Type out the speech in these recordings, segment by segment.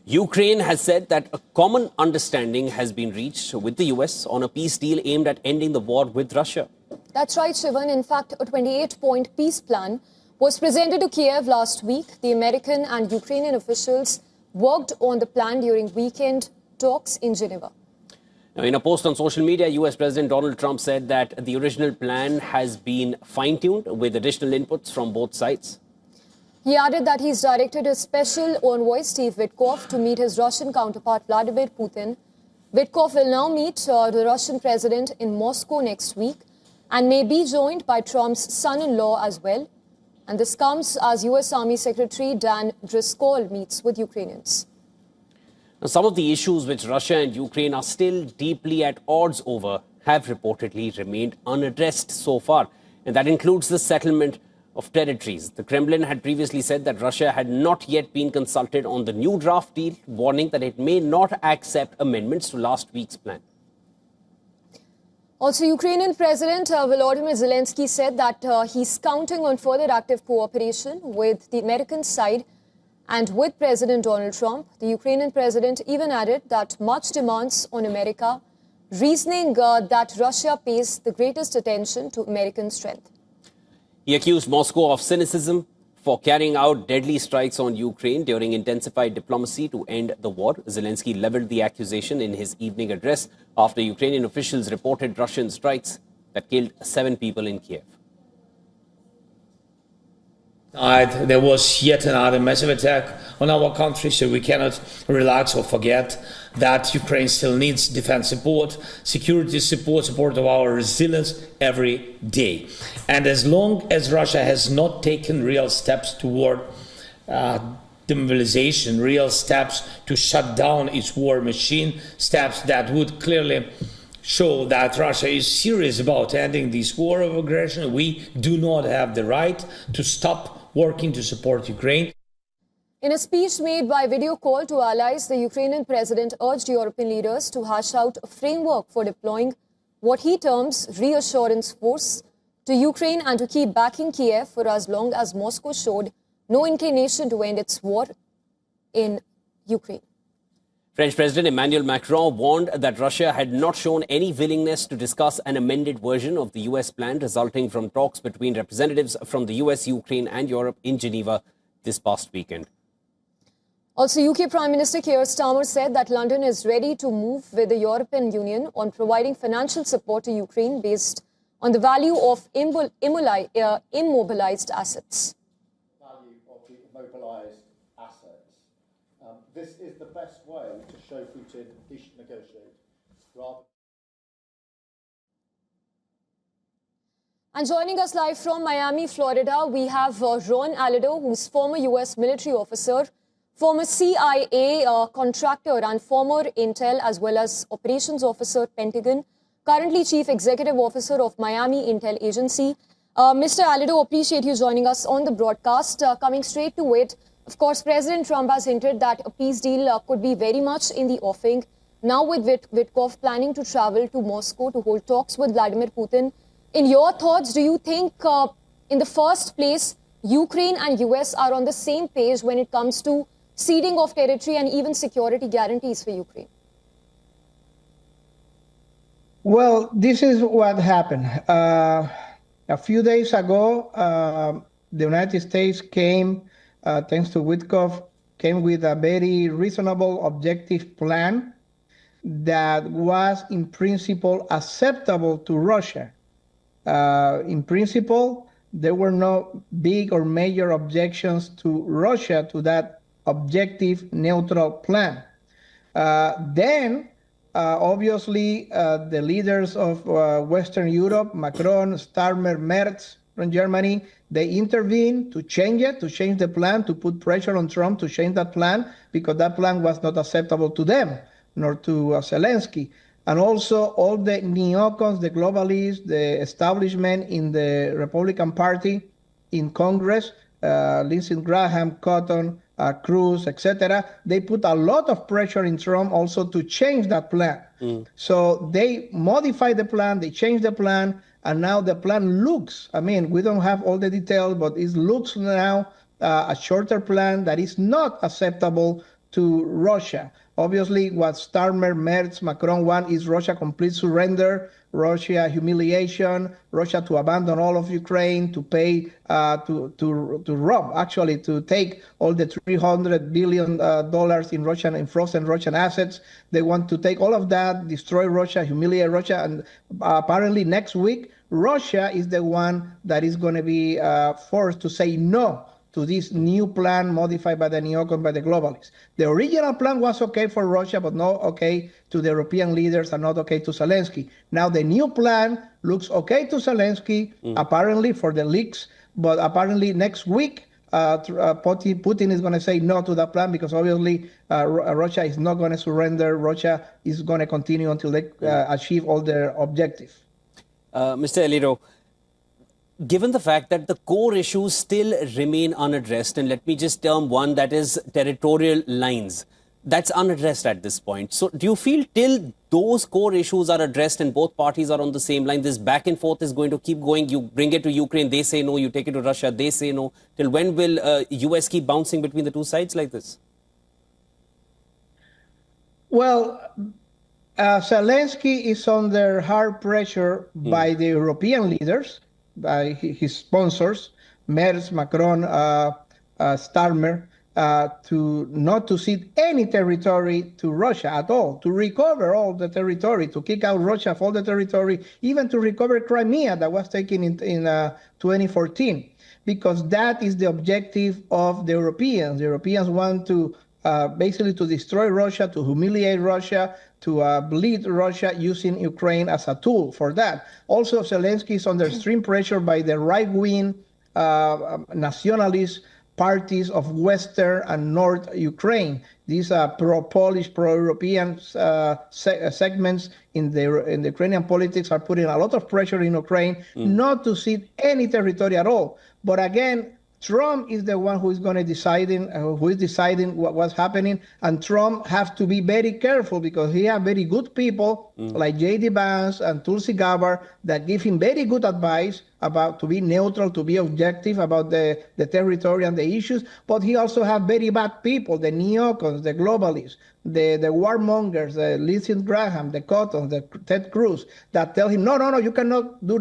Ukraine has said that a common understanding has been reached with the US on a peace deal aimed at ending the war with Russia. That's right, Shivan. In fact, a 28-point peace plan was presented to Kyiv last week. The American and Ukrainian officials worked on the plan during weekend talks in Geneva. Now, in a post on social media, US President Donald Trump said that the original plan has been fine-tuned with additional inputs from both sides. He added that he's directed his special envoy, Steve Witkoff, to meet his Russian counterpart, Vladimir Putin. Witkoff will now meet the Russian president in Moscow next week and may be joined by Trump's son-in-law as well. And this comes as US Army Secretary Dan Driscoll meets with Ukrainians. Now, some of the issues which Russia and Ukraine are still deeply at odds over have reportedly remained unaddressed so far, and that includes the settlement of territories. The Kremlin had previously said that Russia had not yet been consulted on the new draft deal, warning that it may not accept amendments to last week's plan. Also, Ukrainian President Volodymyr Zelensky said that he's counting on further active cooperation with the American side and with President Donald Trump. The Ukrainian president even added that much demands on America, reasoning that Russia pays the greatest attention to American strength. He accused Moscow of cynicism for carrying out deadly strikes on Ukraine during intensified diplomacy to end the war. Zelensky leveled the accusation in his evening address after Ukrainian officials reported Russian strikes that killed 7 people in Kyiv. There was yet another massive attack on our country, so we cannot relax or forget that Ukraine still needs defense support, security support, support of our resilience every day. And as long as Russia has not taken real steps toward demobilization, real steps to shut down its war machine, steps that would clearly show that Russia is serious about ending this war of aggression, we do not have the right to stop working to support Ukraine. In a speech made by video call to allies, the Ukrainian president urged European leaders to hash out a framework for deploying what he terms reassurance force to Ukraine and to keep backing Kyiv for as long as Moscow showed no inclination to end its war in Ukraine. French President Emmanuel Macron warned that Russia had not shown any willingness to discuss an amended version of the US plan resulting from talks between representatives from the US, Ukraine and Europe in Geneva this past weekend. Also, UK Prime Minister Keir Starmer said that London is ready to move with the European Union on providing financial support to Ukraine based on the value of immobilized assets. Value of the immobilized assets. This is the best way to show Putin he should negotiate. And joining us live from Miami, Florida, we have Ron Alado, who's former US military officer, former CIA contractor and former Intel as well as operations officer, Pentagon, currently chief executive officer of Miami Intel Agency. Mr. Alado, appreciate you joining us on the broadcast. Coming straight to it, of course, President Trump has hinted that a peace deal could be very much in the offing. Now with Witkoff planning to travel to Moscow to hold talks with Vladimir Putin. In your thoughts, do you think in the first place, Ukraine and US are on the same page when it comes to ceding of territory and even security guarantees for Ukraine? Well, this is what happened. A few days ago, the United States came, thanks to Witkoff, came with a very reasonable, objective plan that was, in principle, acceptable to Russia. In principle, there were no big or major objections to Russia to that objective, neutral plan. Then, obviously, the leaders of Western Europe, Macron, Starmer, Merz from Germany, they intervened to change it, to change the plan, to put pressure on Trump to change that plan, because that plan was not acceptable to them, nor to Zelensky. And also all the neocons, the globalists, the establishment in the Republican Party in Congress, Lindsey Graham, Cotton, Cruz, etc., they put a lot of pressure in Trump also to change that plan. So they modified the plan, they changed the plan, and now the plan looks, I mean, we don't have all the details, but it looks now a shorter plan that is not acceptable to Russia. Obviously, what Starmer, Merz, Macron want is Russia complete surrender, Russia humiliation, Russia to abandon all of Ukraine, to pay, to rob, actually, to take all the $300 billion in frozen Russian assets. They want to take all of that, destroy Russia, humiliate Russia, and apparently next week, Russia is the one that is going to be forced to say no to this new plan modified by the neocons, by the globalists. The original plan was okay for Russia, but not okay to the European leaders and not okay to Zelensky. Now the new plan looks okay to Zelensky, apparently for the leaks, but apparently next week, Putin is going to say no to that plan because obviously Russia is not going to surrender. Russia is going to continue until they achieve all their objectives. Mr. Alito, given the fact that the core issues still remain unaddressed, and let me just term one, that is territorial lines, that's unaddressed at this point. So do you feel till those core issues are addressed and both parties are on the same line, this back and forth is going to keep going? You bring it to Ukraine, they say no. You take it to Russia, they say no. Till when will US keep bouncing between the two sides like this? Well, Zelensky is under hard pressure by the European leaders, by his sponsors, Merz, Macron, Starmer, to not to cede any territory to Russia at all, to recover all the territory, to kick out Russia of all the territory, even to recover Crimea that was taken in 2014, because that is the objective of the Europeans. The Europeans want to basically to destroy Russia, to humiliate Russia, to bleed Russia, using Ukraine as a tool for that. Also, Zelensky is under extreme pressure by the right-wing nationalist parties of Western and North Ukraine. These are pro-Polish, pro-European segments in the Ukrainian politics are putting a lot of pressure in Ukraine not to cede any territory at all. But again, Trump is the one who is going to deciding what's happening, and Trump has to be very careful because he has very good people like J.D. Vance and Tulsi Gabbard that give him very good advice about to be neutral, to be objective about the territory and the issues. But he also has very bad people, the neocons, the globalists, the warmongers, the Lindsey Graham, the Cottons, the Ted Cruz, that tell him, no, you cannot do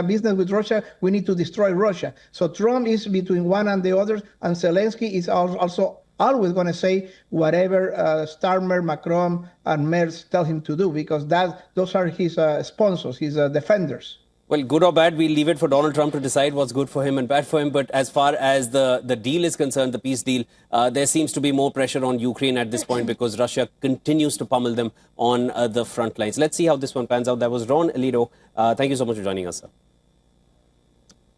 business with Russia. We need to destroy Russia. So Trump is between one and the other, and Zelensky is also always going to say whatever Starmer, Macron, and Merz tell him to do, because those are his sponsors, his defenders. Well, good or bad, we'll leave it for Donald Trump to decide what's good for him and bad for him. But as far as the deal is concerned, the peace deal, there seems to be more pressure on Ukraine at this point because Russia continues to pummel them on the front lines. Let's see how this one pans out. That was Ron Alito. Thank you so much for joining us, sir.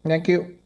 Thank you.